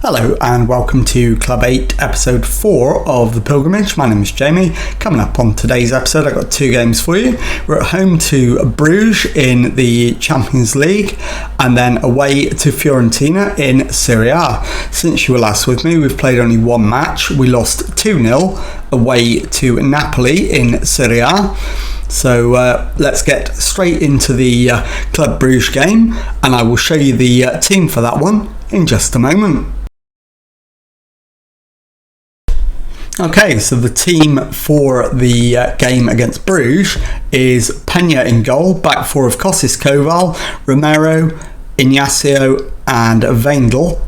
Hello and welcome to Club 8 episode 4 of The Pilgrimage. My name is Jamie. Coming up on today's episode I've got two games for you. We're at home to Bruges in the Champions League and then away to Fiorentina in Serie A. Since you were last with me we've played only one match. We lost 2-0 away to Napoli in Serie A. So let's get straight into the Club Bruges game and I will show you the team for that one in just a moment. Okay, so the team for the game against Bruges is Peña in goal, back four of Kostis Koval, Romero, Ignacio and Weindl.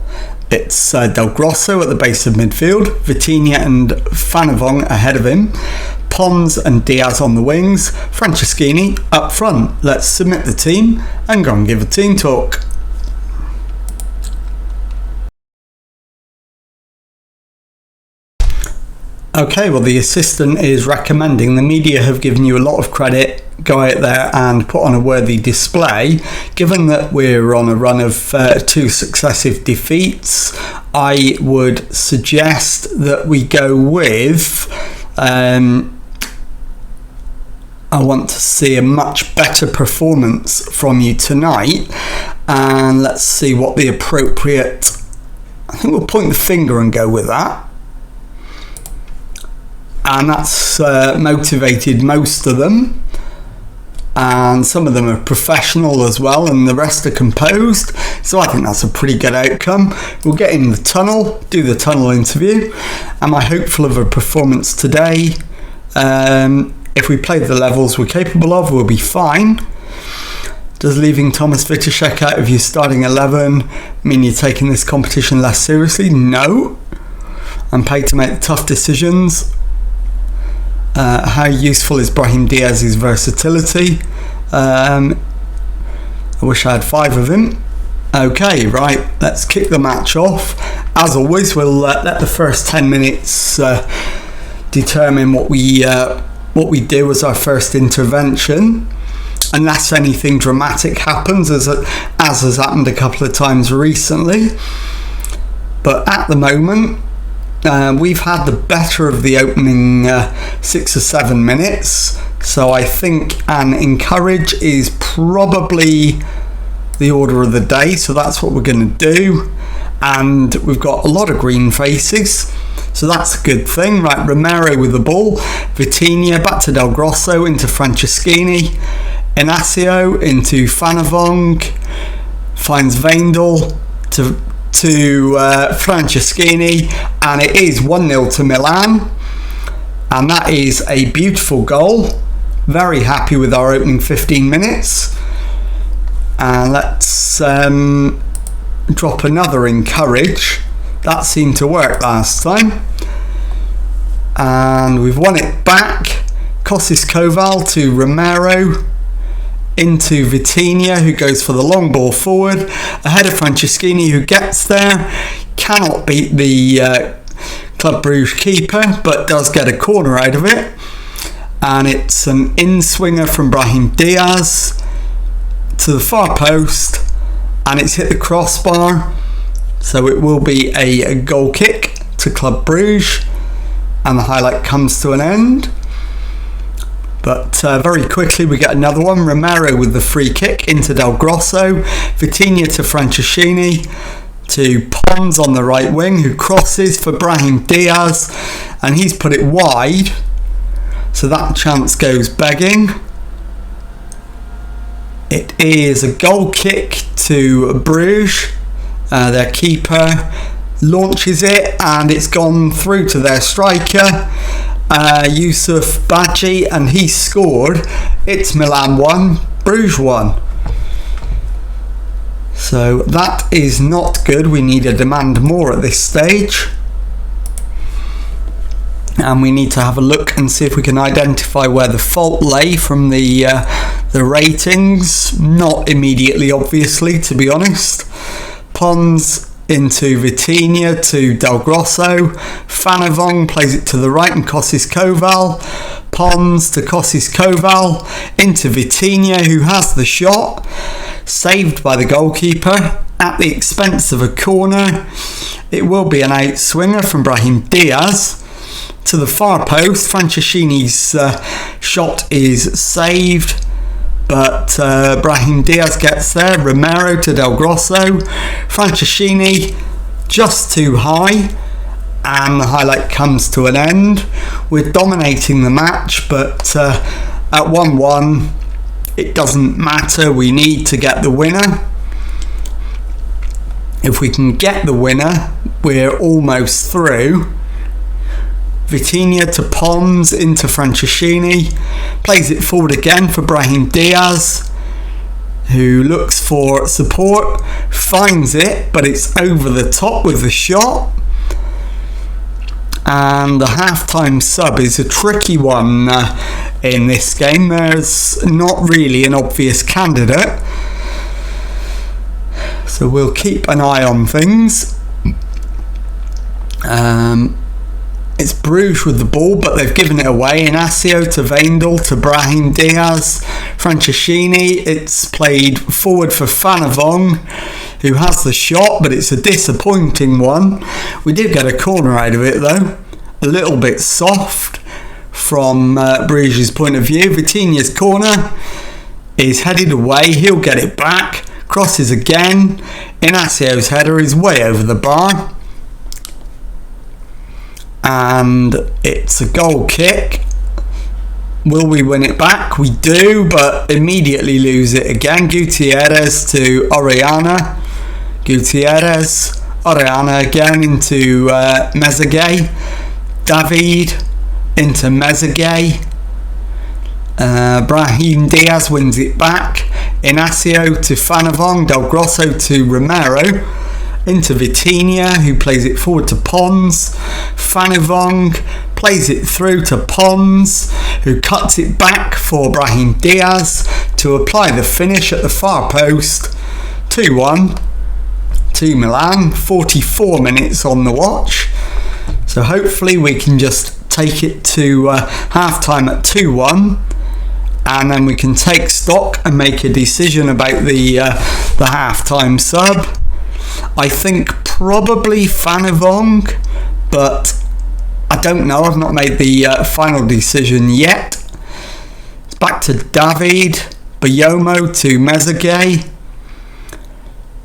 It's Del Grosso at the base of midfield, Vitinha and Fanavong ahead of him, Pons and Diaz on the wings, Franceschini up front. Let's submit the team and go and give a team talk. Okay, well the assistant is recommending, the media have given you a lot of credit, go out there and put on a worthy display. Given that we're on a run of two successive defeats, I would suggest that we go with, I want to see a much better performance from you tonight, and let's see what the appropriate, I think we'll point the finger and go with that. And that's motivated most of them, and some of them are professional as well, and the rest are composed, so I think that's a pretty good outcome. We'll get in the tunnel, do the tunnel interview. Am I hopeful of a performance today? If we play the levels we're capable of, we'll be fine. Does leaving Thomas Vitashek out of your starting 11 mean you're taking this competition less seriously? No. I'm paid to make the tough decisions. How useful is Brahim Diaz's versatility? I wish I had 5 of him. Okay, right, let's kick the match off. As always, we'll let the first 10 minutes determine what we do as our first intervention, unless anything dramatic happens, as has happened a couple of times recently. But at the moment, we've had the better of the opening 6 or 7 minutes, so I think an encourage is probably the order of the day, so that's what we're going to do. And we've got a lot of green faces, so that's a good thing. Right, Romero with the ball, Vitinha back to Del Grosso into Franceschini, Ignacio into Fanavong, finds Weindl to Franceschini, and it is 1-0 to Milan, and that is a beautiful goal. Very happy with our opening 15 minutes, and let's drop another encourage. That seemed to work last time, and we've won it back. Kostis Koval to Romero into Vitinha, who goes for the long ball forward, ahead of Franceschini, who gets there, cannot beat the Club Bruges keeper, but does get a corner out of it, and it's an in-swinger from Brahim Diaz to the far post, and it's hit the crossbar, so it will be a goal kick to Club Bruges, and the highlight comes to an end. But very quickly we get another one. Romero with the free kick into Del Grosso, Vitinha to Franceschini, to Pons on the right wing, who crosses for Brahim Diaz, and he's put it wide, so that chance goes begging. It is a goal kick to Bruges. Their keeper launches it, and it's gone through to their striker, Yusuf Badji, and he scored. It's Milan 1, Bruges 1. So that is not good. We need to demand more at this stage, and we need to have a look and see if we can identify where the fault lay from the ratings. Not immediately, obviously, to be honest. Pons into Vitinha to Del Grosso, Fanavong plays it to the right and Kostis Koval, Pons to Kostis Koval, into Vitinha, who has the shot, saved by the goalkeeper at the expense of a corner, It will be an outswinger from Brahim Diaz to the far post. Franceschini's shot is saved, but Brahim Diaz gets there. Romero to Del Grosso. Franceschini just too high, and the highlight comes to an end. We're dominating the match, but at 1-1 it doesn't matter. We need to get the winner. If we can get the winner, we're almost through. Vitinha to Pons into Franceschini. Plays it forward again for Brahim Diaz, who looks for support. Finds it, but it's over the top with the shot. And the half-time sub is a tricky one in this game. There's not really an obvious candidate, so we'll keep an eye on things. It's Bruges with the ball, but they've given it away. Inacio to Weindl to Brahim Diaz. Franceschini, it's played forward for Fanavong, who has the shot, but it's a disappointing one. We did get a corner out of it though. A little bit soft from Bruges' point of view. Vitinha's corner is headed away. He'll get it back. Crosses again. Inacio's header is way over the bar. And it's a goal kick. Will we win it back? We do, but immediately lose it again. Gutierrez to Orellana. Gutierrez, Orellana again into Mezeguet. David into Mezeguet. Brahim Diaz wins it back. Inacio to Fanavong. Del Grosso to Romero. Into Vitinha, who plays it forward to Pons. Fanavong plays it through to Pons, who cuts it back for Brahim Diaz to apply the finish at the far post. 2-1 to Milan. 44 minutes on the watch. So hopefully we can just take it to half-time at 2-1. And then we can take stock and make a decision about the half-time sub. I think probably Fanavong, but I don't know. I've not made the final decision yet. It's back to David. Bayomo to Mezeguet.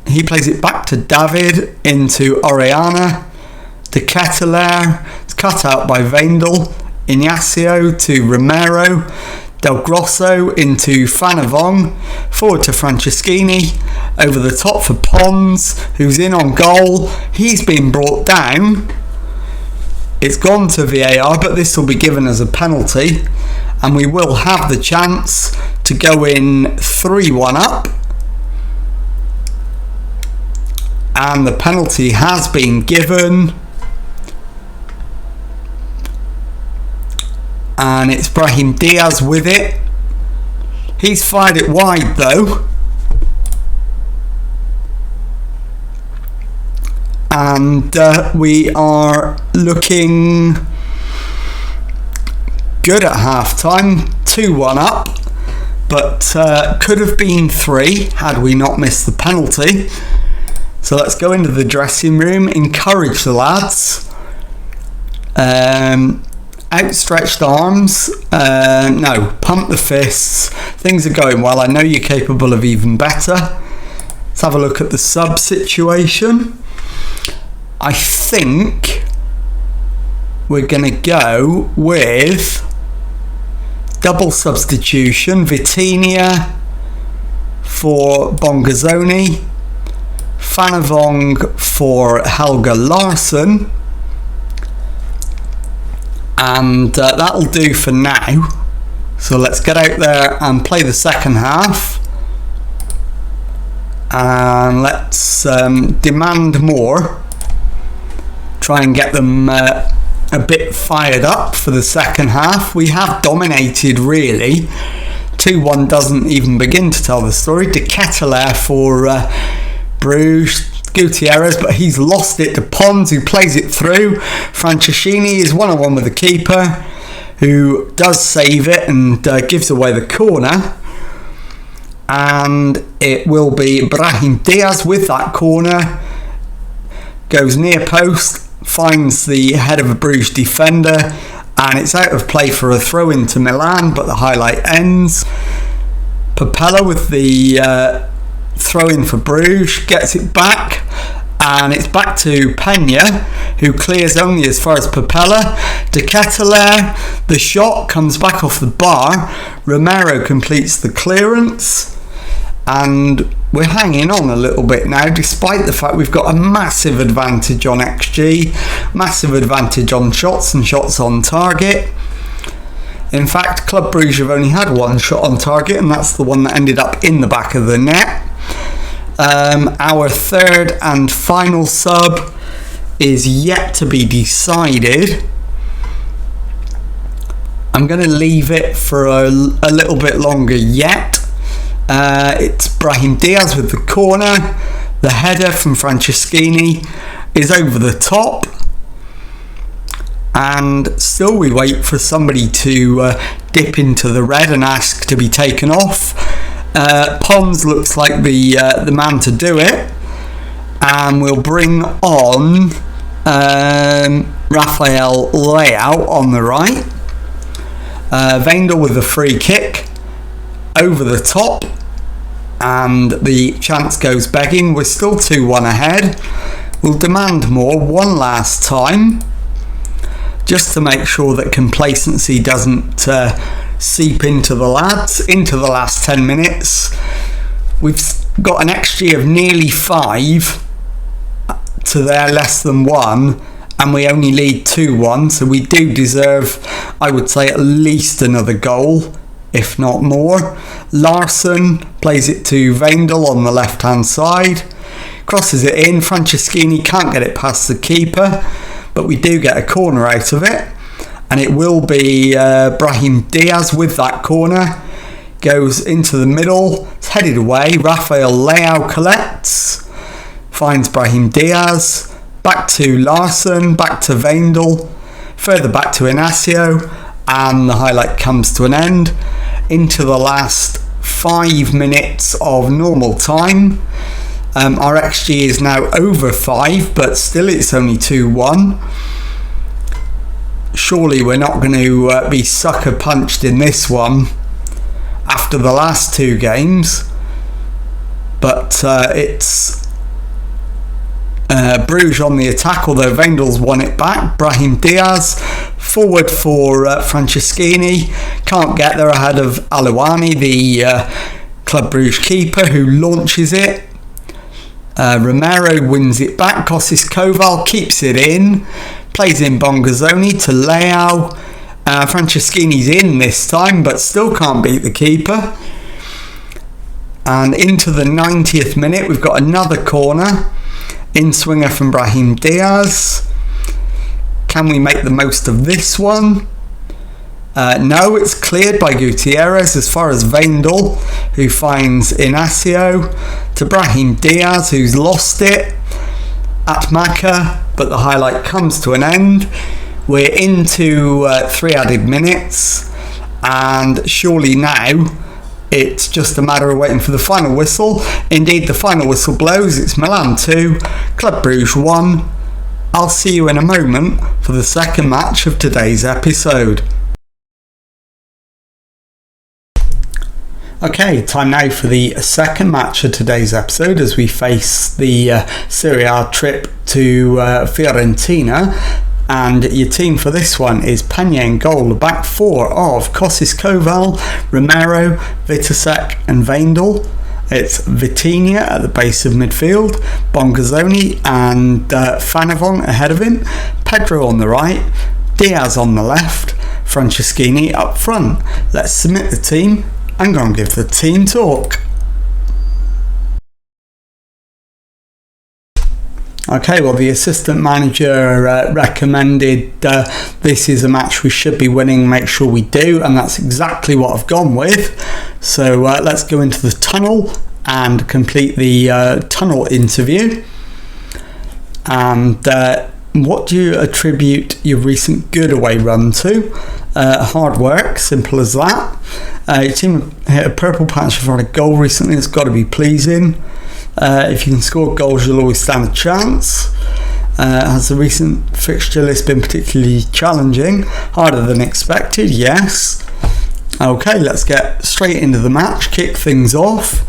He plays it back to David into Orellana. De Ketelaere. It's cut out by Weindl. Inacio to Romero. Del Grosso into Fanavong, forward to Franceschini, over the top for Pons, who's in on goal. He's been brought down. It's gone to VAR, but this will be given as a penalty, and we will have the chance to go in 3-1 up. And the penalty has been given. And it's Brahim Diaz with it. He's fired it wide though. And we are looking good at half-time. 2-1 up. But could have been 3 had we not missed the penalty. So let's go into the dressing room. Encourage the lads. Outstretched arms, no, pump the fists. Things are going well. I know you're capable of even better. Let's have a look at the sub situation. I think we're going to go with double substitution. Vitinha for Bongazzoni, Fanavong for Helge Larsson. And that'll do for now. So let's get out there and play the second half. And let's demand more. Try and get them a bit fired up for the second half. We have dominated really. 2-1 doesn't even begin to tell the story. De Ketelaere for Bruges. Gutierrez, but he's lost it to Pons, who plays it through. Franceschini is 1-on-1 with the keeper, who does save it and gives away the corner. And it will be Brahim Diaz with that corner. goes near post, finds the head of a Bruges defender, and it's out of play for a throw into Milan, but the highlight ends. Papella with the throw in for Bruges, gets it back, and it's back to Pena, who clears only as far as Papella. De Ketelaere, the shot comes back off the bar. Romero completes the clearance, and we're hanging on a little bit now, despite the fact we've got a massive advantage on XG, massive advantage on shots and shots on target. In fact, Club Bruges have only had one shot on target, and that's the one that ended up in the back of the net. Our third and final sub is yet to be decided. I'm going to leave it for a little bit longer yet. It's Brahim Diaz with the corner. The header from Franceschini is over the top. And still we wait for somebody to dip into the red and ask to be taken off. Pons looks like the man to do it. And we'll bring on Rafael Leao on the right. Weindl with the free kick over the top, and the chance goes begging. We're still 2-1 ahead. We'll demand more one last time, just to make sure that complacency doesn't seep into the lads into the last 10 minutes. We've got an XG of nearly 5 to their less than 1, and we only lead 2-1, so we do deserve, I would say, at least another goal, if not more. Larsson plays it to Weindl on the left hand side, crosses it in. Franceschini can't get it past the keeper, but we do get a corner out of it, and it will be Brahim Diaz with that corner. Goes into the middle, it's headed away. Rafael Leao collects, finds Brahim Diaz, back to Larsson, back to Weindl, further back to Inacio, and the highlight comes to an end. Into the last 5 minutes of normal time. Our XG is now over 5, but still it's only 2-1. Surely we're not going to be sucker punched in this one after the last 2 games, but it's Bruges on the attack, although Weindl's won it back. Brahim Diaz forward for Franceschini, can't get there ahead of Alouani, the Club Bruges keeper, who launches it. Romero wins it back. Kostis Koval keeps it in, plays in Bongazzoni to Leao. Franceschini's in this time, but still can't beat the keeper. And into the 90th minute, we've got another corner. In swinger from Brahim Diaz. Can we make the most of this one? No, it's cleared by Gutierrez as far as Weindl, who finds Inacio, to Brahim Diaz, who's lost it at Maka, but the highlight comes to an end. We're into 3 added minutes, and surely now it's just a matter of waiting for the final whistle. Indeed, the final whistle blows. It's Milan 2, Club Bruges 1. I'll see you in a moment for the second match of today's episode. Okay, time now for the second match of today's episode as we face the Serie A trip to Fiorentina. And your team for this one is Pena in goal, the back 4 of Kostis Koval, Romero, Vitasek and Weindl. It's Vitinha at the base of midfield, Bongazzoni and Fanavon ahead of him, Pedro on the right, Diaz on the left, Franceschini up front. Let's submit the team and go and give the team talk. Okay, well, the assistant manager recommended this is a match we should be winning, make sure we do, and that's exactly what I've gone with. So let's go into the tunnel and complete the tunnel interview. And what do you attribute your recent good away run to? Hard work, simple as that. Your team hit a purple patch for a goal recently, it's got to be pleasing. If you can score goals, you'll always stand a chance. Has the recent fixture list been particularly challenging? Harder than expected, yes. Okay, let's get straight into the match, kick things off.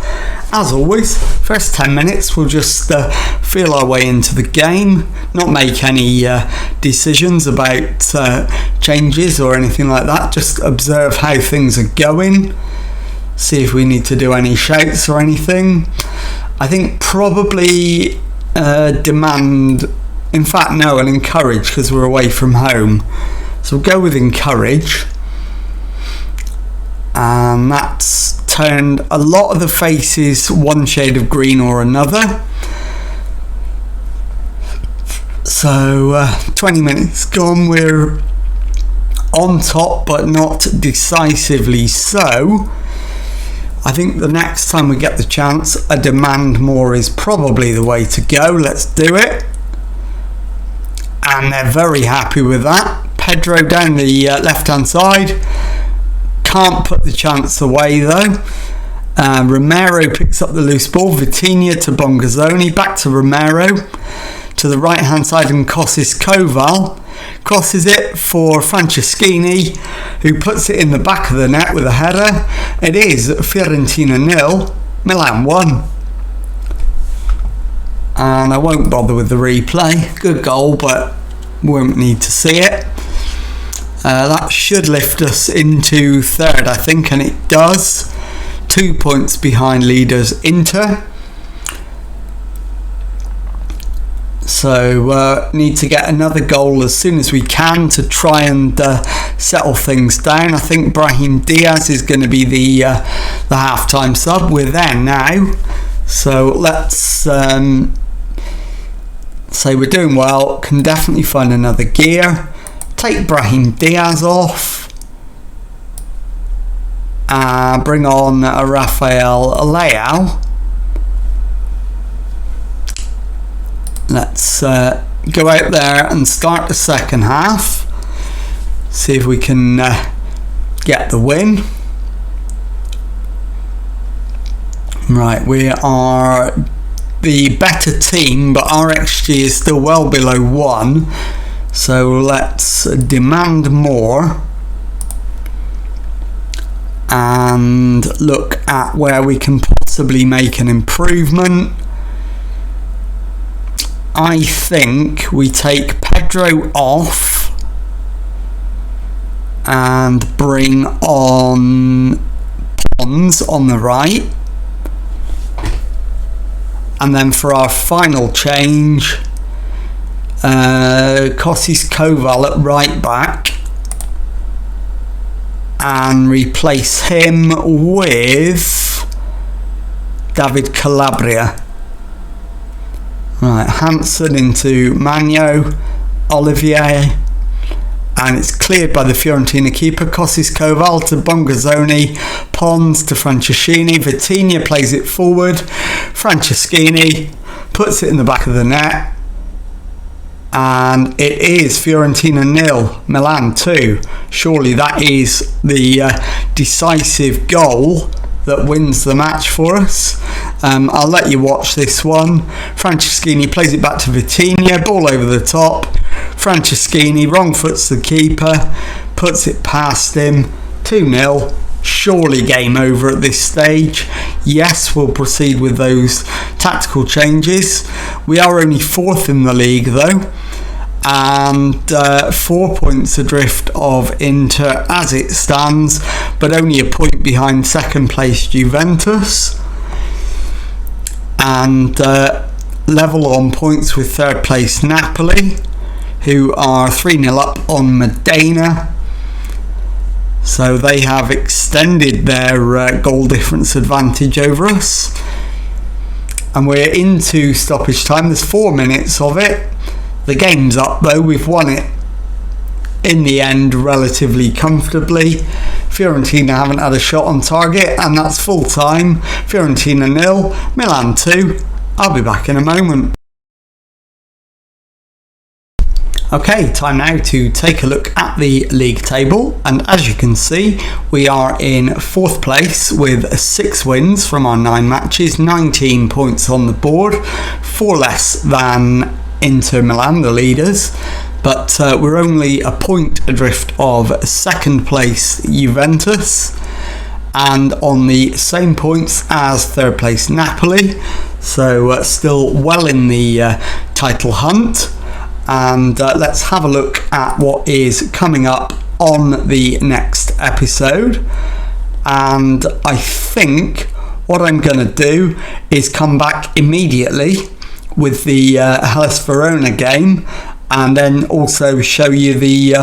As always, first 10 minutes we'll just feel our way into the game, not make any decisions about changes or anything like that, just observe how things are going, see if we need to do any shouts or anything. I think probably demand, in fact no, and encourage, because we're away from home. So we'll go with encourage. And that's turned a lot of the faces one shade of green or another. So 20 minutes gone, we're on top but not decisively so. I think the next time we get the chance, a demand more is probably the way to go. Let's do it. And they're very happy with that. Pedro down the left hand side. Can't put the chance away though. Romero picks up the loose ball. Vitinha to Bongazzoni. Back to Romero. To the right hand side, and Kossis Koval crosses it for Franceschini, who puts it in the back of the net with a header. It is Fiorentina 0, Milan 1. And I won't bother with the replay. Good goal, but won't need to see it. That should lift us into third, I think, and it does. 2 points behind leaders Inter. So need to get another goal as soon as we can to try and settle things down. I think Brahim Diaz is going to be the half-time sub. We're there now. So let's say we're doing well. Can definitely find another gear. Take Brahim Diaz off. Bring on Rafael Leao. Let's go out there and start the second half. See if we can get the win. Right, we are the better team, but our XG is still well below 1. So let's demand more and look at where we can possibly make an improvement. I think we take Pedro off and bring on Pons on the right. And then for our final change, Kossis Koval at right back, and replace him with David Calabria. Right, Hansen into Magno, Olivier, and it's cleared by the Fiorentina keeper. Kossis Koval to Bongazzoni, Pons to Franceschini, Vitinha plays it forward, Franceschini puts it in the back of the net, and it is Fiorentina 0, Milan 2. Surely that is the decisive goal that wins the match for us. I'll let you watch this one. Franceschini plays it back to Vitinha, ball over the top. Franceschini wrong foots the keeper, puts it past him. 2-0. Surely game over at this stage. Yes, we'll proceed with those tactical changes. We are only 4th in the league though, and 4 points adrift of Inter as it stands, but only a point behind second place Juventus, and level on points with third place Napoli, who are 3-0 up on Modena. So they have extended their goal difference advantage over us. And we're into stoppage time. There's 4 minutes of it. The game's up though. We've won it in the end relatively comfortably. Fiorentina haven't had a shot on target, and that's full time. Fiorentina 0, Milan 2. I'll be back in a moment. Okay, time now to take a look at the league table, and as you can see, we are in 4th place with 6 wins from our 9 matches, 19 points on the board, 4 less than Inter Milan, the leaders, but we're only a point adrift of second place Juventus, and on the same points as third place Napoli, so still well in the title hunt. And let's have a look at what is coming up on the next episode. And I think what I'm going to do is come back immediately with the Hellas Verona game, and then also show you the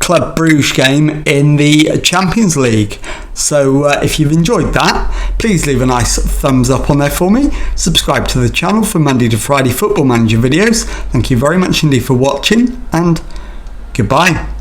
Club Bruges game in the Champions League. So if you've enjoyed that, please leave a nice thumbs up on there for me. Subscribe to the channel for Monday to Friday Football Manager videos. Thank you very much indeed for watching, and goodbye.